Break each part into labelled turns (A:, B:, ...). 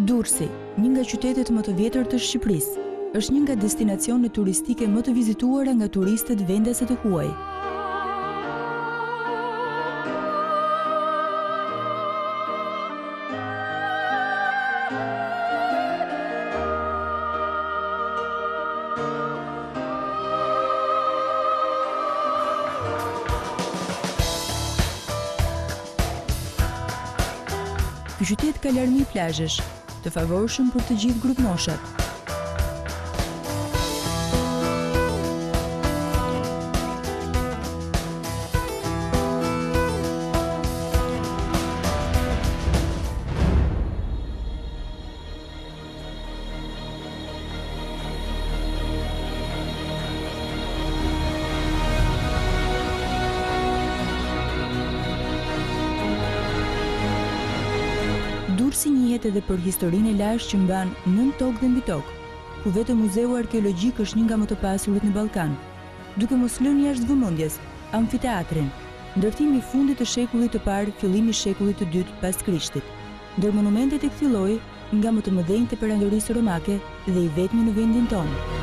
A: Durrësi, një nga qytetet më të vjetër të Shqipërisë, është një nga destinacionet turistike më të vizituara nga turistët vendase të huaj. Ky qytet ka larmi plazhesh, të favorshëm për të gjithë grupmoshat. Durrësi njihet edhe për historinë e lashtë që mban nën tokë dhe mbi tokë, ku vetëm muzeu arkeologjik është një nga më të pasurit në Ballkan, duke mos lënë jashtë vëmendjes amfiteatrin, ndërtimi i fundit të shekullit të parë, fillimi i shekullit të dytë pas Krishtit, ndër monumentet e këtij lloji nga më të mëdhenjtë të perandorisë romake dhe i vetmi në vendin tonë.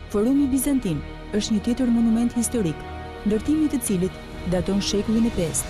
A: Forumi Bizantin është një tjetër monument historik, ndërtimi i të cilit daton shekullin e 5.